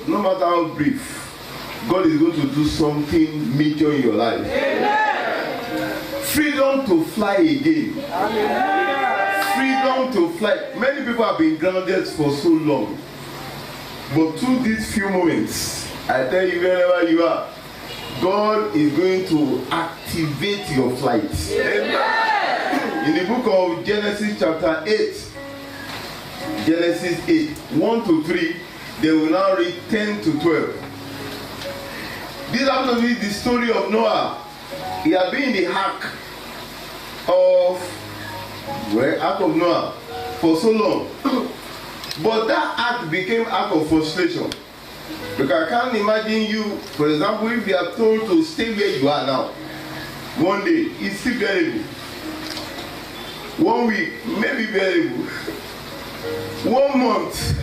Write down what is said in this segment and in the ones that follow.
no matter how brief, God is going to do something major in your life. Amen. Freedom to fly again. Amen. Freedom to fly. Many people have been grounded for so long. But through these few moments, I tell you, wherever you are, God is going to activate your flight. Amen. In the book of Genesis chapter 8, Genesis 8, 1 to 3, they will now read 10 to 12. This happens to be the story of Noah. He had been in the ark of Noah for so long. But that ark became ark of frustration. Because I can't imagine you, for example, if you are told to stay where you are now, one day, it's still bearable. 1 week, maybe bearable. 1 month,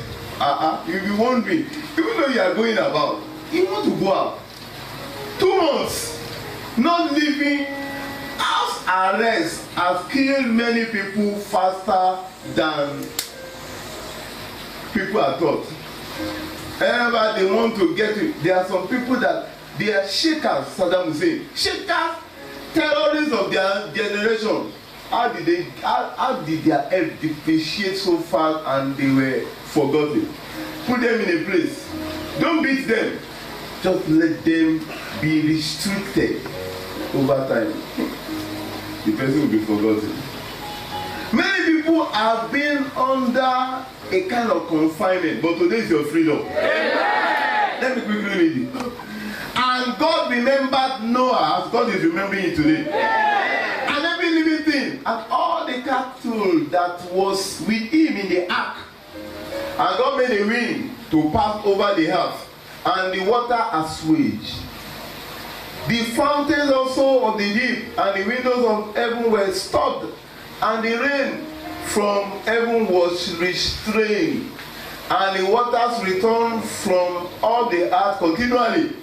you'll be wondering, even though you are going about, you want to go out. 2 months, not living. House arrest has killed many people faster than people are taught. Whenever they want to get it, there are some people that they are shakers, Saddam Hussein. Shakers, terrorists of their generation. How did their health depreciate so fast and they were forgotten? Put them in a place. Don't beat them. Just let them be restricted over time. The person will be forgotten. Many people have been under a kind of confinement, but today is your freedom. Amen. Let me quickly read it. And God remembered Noah as God is remembering it today. Amen. And every living thing, and all the cattle that was with him in the ark. And God made a wind to pass over the earth, and the water assuaged. The fountains also of the deep and the windows of heaven were stopped, and the rain from heaven was restrained, and the waters returned from all the earth continually.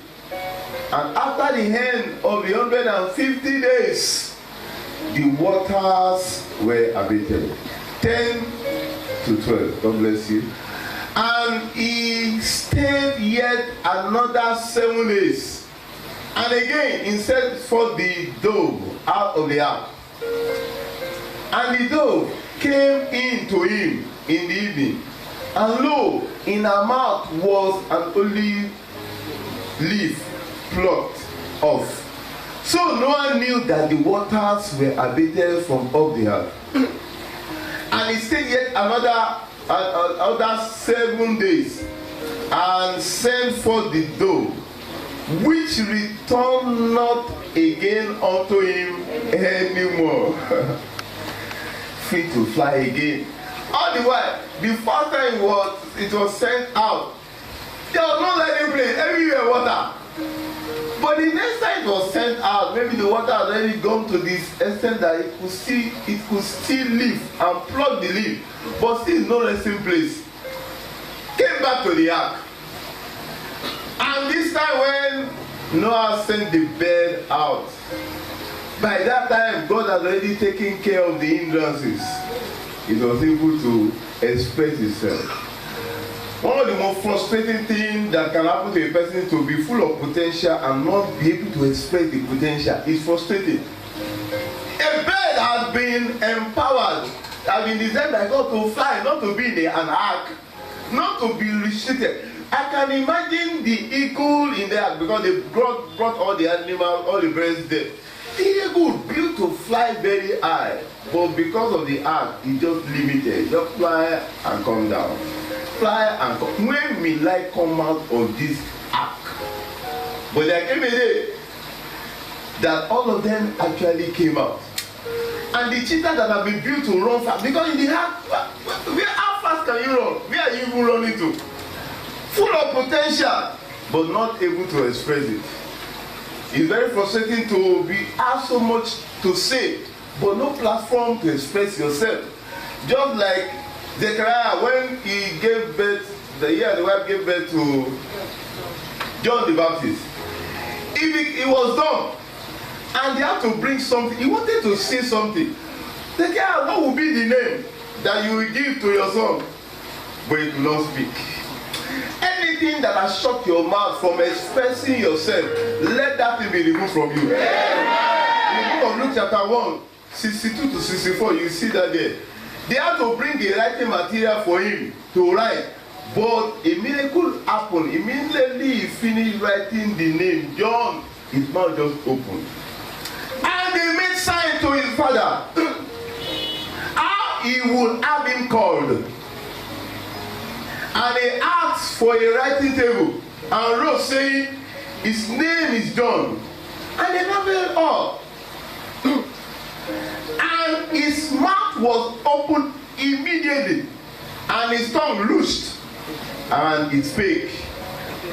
And after the end of the 150 days, the waters were abated. 10 to 12. God bless you. And he stayed yet another 7 days. And again he sent forth the dove out of the ark. And the dove came in to him in the evening. And lo, in her mouth was an olive leaf plucked off. So Noah knew that the waters were abated from off the earth. And he stayed yet another 7 days, and sent forth the dove, which returned not again unto him anymore. Free to fly again. All the while, the first time it was sent out, there was no landing place, everywhere water. But the next time it was sent out, maybe the water had already gone to this extent that it could still live and plug the leaf, but still no resting place. Came back to the ark. And this time when Noah sent the bird out, by that time God had already taken care of the hindrances. It was able to express itself. One of the most frustrating things that can happen to a person is to be full of potential and not be able to express the potential. It's frustrating. A bird has been empowered, has been designed by God to fly, not to be in an ark, not to be restricted. I can imagine the eagle in there because they brought all the animals, all the birds there. The eagle built to fly very high, but because of the ark, it just limited. Just fly and come down. Fly and come. When will I come out of this ark? But there came a day that all of them actually came out. And the cheetah that have been built to run fast, because in the ark, how fast can you run? Where are you even running to? Full of potential, but not able to express it. It's very frustrating to be asked so much to say, but no platform to express yourself. Just like Zechariah, when he gave birth, the wife gave birth to John the Baptist. He was dumb, and they had to bring something. He wanted to say something. Zechariah, what will be the name that you will give to your son? But he could not speak. Anything anything that has shut your mouth from expressing yourself, let that thing be removed from you. In the book of Luke chapter 1, 62 to 64, you see that there. They had to bring a writing material for him to write. But a miracle happened. Immediately he finished writing the name John, his mouth just opened. And they made sign to his father how he would have him called. And they asked for a writing table and wrote saying, his name is John. And they marveled all. And his mouth was opened immediately, and his tongue loosed, and he spake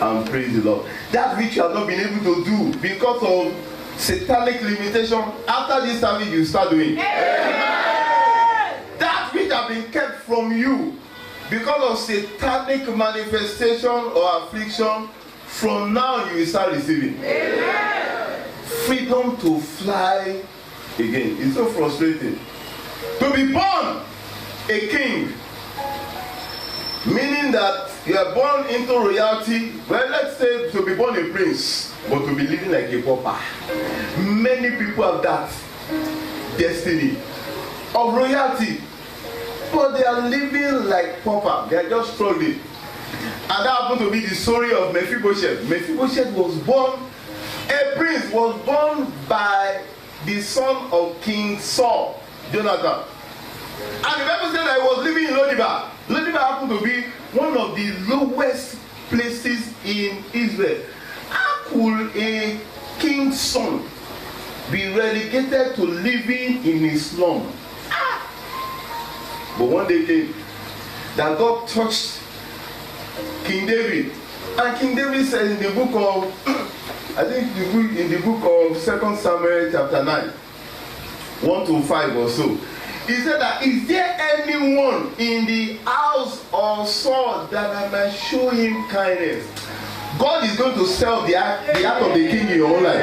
and praised the Lord. That which you have not been able to do because of satanic limitation, after this service you start doing. That which have been kept from you because of satanic manifestation or affliction, from now you will start receiving. Freedom to fly again. It's so frustrating. To be born a king, meaning that you are born into royalty. Well, let's say to be born a prince, but to be living like a pauper. Many people have that destiny of royalty, but they are living like pauper. They are just struggling. And that happened to be the story of Mephibosheth. Mephibosheth was born, a prince was born by the son of King Saul, Jonathan. And the Bible said that he was living in Lodibar. Lodibar happened to be one of the lowest places in Israel. How could a king's son be relegated to living in a slum? But one day came that God touched King David. And King David says in the book of, I think in the book of 2 Samuel chapter 9, 1 to 5 or so, he said that, is there anyone in the house of Saul that I might show him kindness? God is going to sell the act of the king in your own life.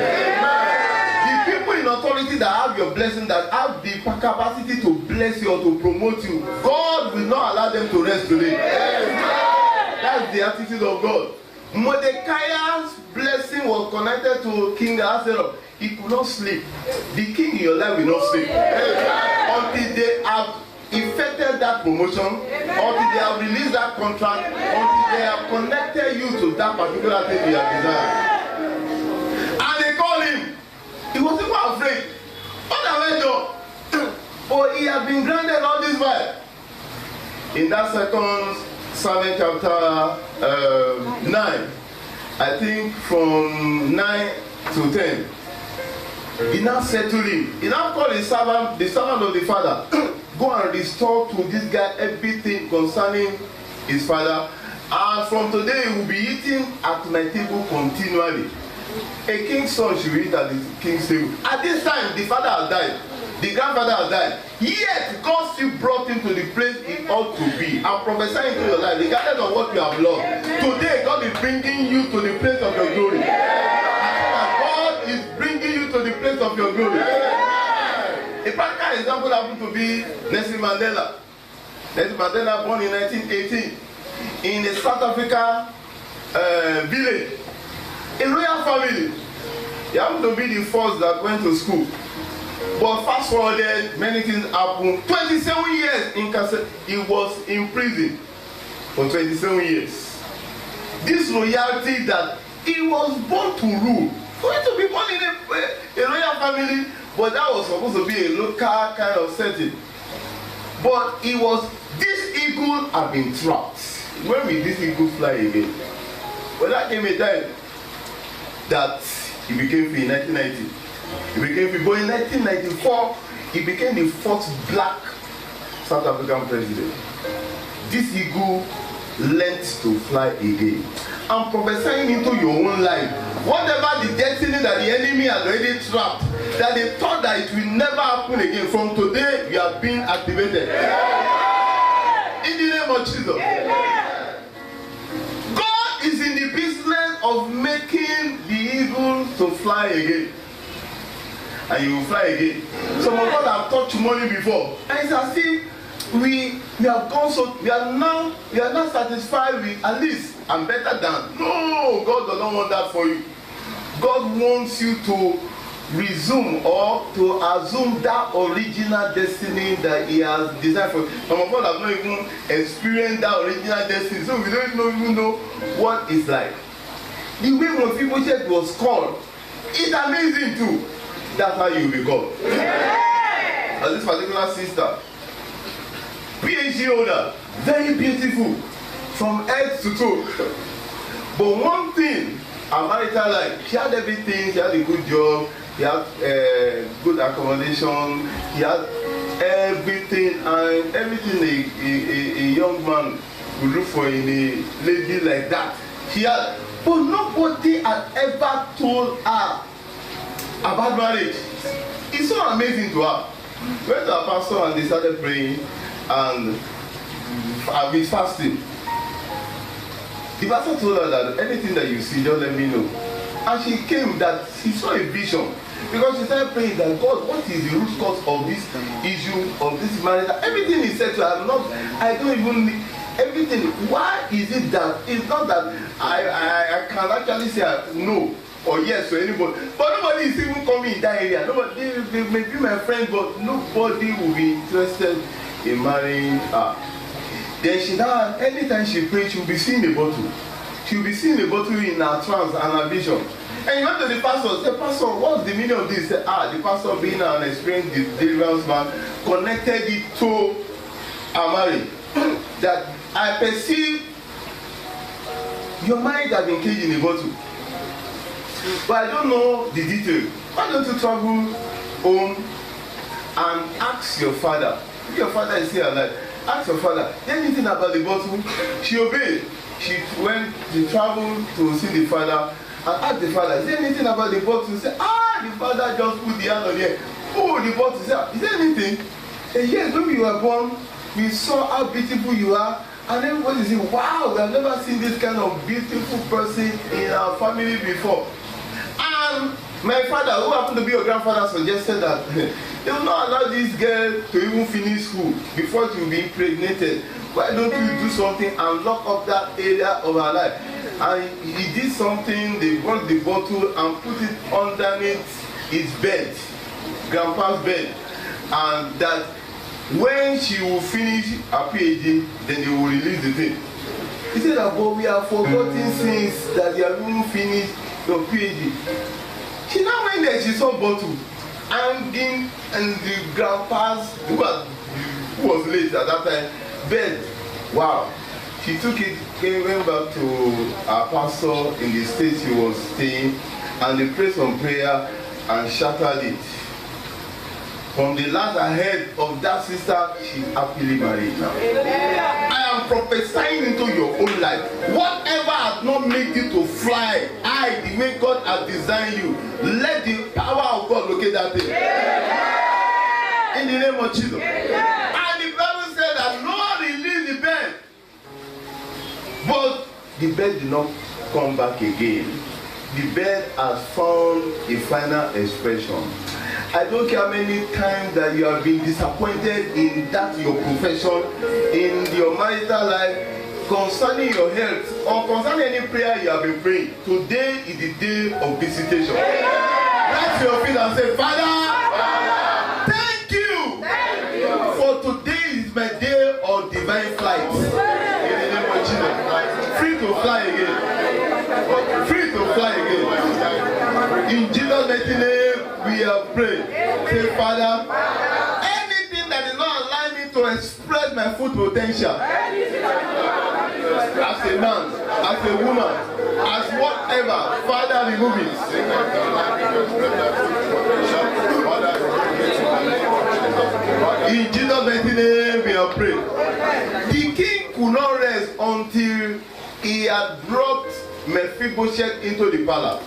The people in authority that have your blessing, that have the capacity to bless you or to promote you, God will not allow them to rest today. That's the attitude of God. Mordecai's blessing was connected to King Ahasuerus. He could not sleep. The king in your life will not sleep until they have effected that promotion, until they have released that contract, until they have connected you to that particular thing you have desired. And they called him. He was even afraid. What have I done? But he had been granted all this while. In that 2 Samuel chapter 9, I think from 9 to 10, he now said to him, he now called the servant of the father, go and restore to this guy everything concerning his father, and from today he will be eating at my table continually. A king's son should eat at the king's table. At this time, the father has died, the grandfather has died, yet God still brought him to the place he ought to be and prophesying to your life, regardless of what you have lost. Today, God is bringing you to the place of your glory. God is bringing you to the place of your glory. A practical example happened to be Nelson Mandela. Nelson Mandela, born in 1918 in a South Africa village, a royal family. He happened to be the first that went to school. But fast forwarded, many things happened. 27 years in Kasset, he was in prison for 27 years. This royalty that he was born to rule. For him to be born in a royal family, but that was supposed to be a local kind of setting. But it was, this eagle had been trapped. When will this eagle fly again? Well, that came a time that he became free in 1990. He became free. But in 1994, he became the first black South African president. This eagle learned to fly again. I'm prophesying into your own life. Whatever the destiny that the enemy has already trapped, that they thought that it will never happen again, from today you are being activated. In the name of Jesus. God is in the business of making the eagle to fly again. And you will fly again. Some of us have touched money before. And it's as if we have gone so we are not satisfied with at least I'm better than. No, God does not want that for you. God wants you to resume or to assume that original destiny that He has designed for you. Some of us have not even experienced that original destiny, so we don't even know what it's like. The way Mephibosheth was called, it's amazing too. That's how you will be called. Yeah. As this particular sister, PhD holder, very beautiful, from head to toe. But one thing, her marital life, she had everything. She had a good job, she had good accommodation, she had everything, and everything a young man would look for in a lady like that. She had, but nobody had ever told her about marriage. It's so amazing to her. Went to our pastor and they started praying, and I've been fasting. The pastor told her that anything that you see, just let me know. And she came that she saw a vision, because she started praying that God, what is the root cause of this issue, of this marriage? Everything he said to her, I don't even everything. Why is it that it's not that I can actually say no or yes to anybody, but nobody is even coming in that area. Nobody, they may be my friend, but nobody will be interested in marrying her. Then she now, anytime she prays, she will be seeing a bottle. She will be seeing a bottle in her trance and her vision. And you went to the pastor, say, Pastor, what's the meaning of this? Say, the pastor, being an experienced deliverance man, connected it to her marriage. That I perceive your mind has been caged in a bottle, but I don't know the detail. Why don't you travel home and ask your father? If your father is still alive, ask your father anything about the bottle. She obeyed. She traveled to see the father and asked the father, is there anything about the bottle? He said, the father just put the hand on here. Oh, the bottle. He said, is there anything? And yes, when you were born, we saw how beautiful you are, and everybody said, wow, we have never seen this kind of beautiful person in our family before. And my father, who happened to be your grandfather, suggested that they will not allow this girl to even finish school before she will be impregnated. Why don't you do something and lock up that area of her life? And he did something. They brought the bottle and put it underneath his bed, grandpa's bed, and that when she will finish her PhD, then they will release the thing. He said that, but we have forgotten since that you have even finished your PhD. She now went there, she saw bottle hanging and the grandpa's, who was late at that time, bed. Wow. She took it, went back to her pastor in the state she was staying, and they prayed some prayer and shattered it. From the last ahead of that sister, she's happily married now. I am prophesying into your own life. Whatever has not made you to fly high the way God has designed you, let the power of God locate that thing. In the name of Jesus. And the Bible said that Lord released the bed, but the bed did not come back again. The bed has found a final expression. I don't care how many times that you have been disappointed in that your profession, in your marital life, concerning your health, or concerning any prayer you have been praying. Today is the day of visitation. Rise to your feet and say, Father, thank you. For today is my day of divine flight. In the name of Jesus. Free to fly again. Free to fly again. In Jesus' mighty name, we have prayed. Say, Father, anything that is not allowing me to express my full potential, as a man, as a woman, as whatever, Father, remove it. In Jesus' mighty name, we have prayed. The king could not rest until he had brought Mephibosheth into the palace.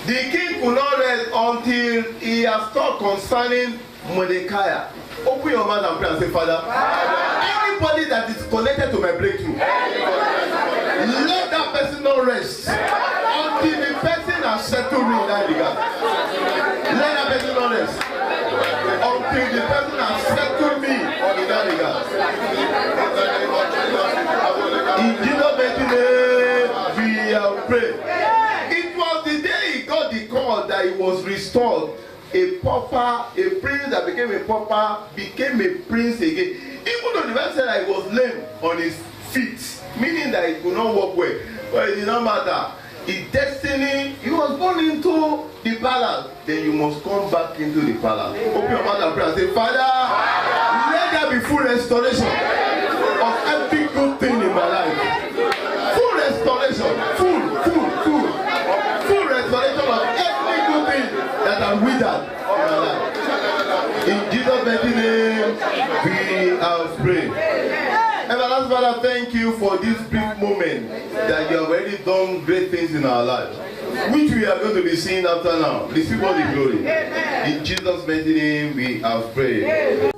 The king could not rest until he has thought concerning Mordecai. Open your mouth and pray and say, Father, anybody that is connected to my breakthrough, let that person not rest until the person has settled me in that regard. Let that person not rest until the person has settled me In Jesus' mighty name, we have prayed. It was the day he got the call that he was restored. A pauper, a prince that became a pauper, became a prince again. Even though the Bible said that he was lame on his feet, meaning that he could not walk well, but it did not matter. His destiny, he was born into the palace. Then you must come back into the palace. Open your mouth and pray and say, Father, let there be full restoration of every good thing in my life. Full restoration, full restoration of every good thing that are withered in my life. In Jesus' mighty name, we have prayed. Everlasting Father, thank you for this brief moment that you have already done great things in our lives, which we are going to be seeing after now. Receive all the glory. In Jesus' mighty name, we have prayed.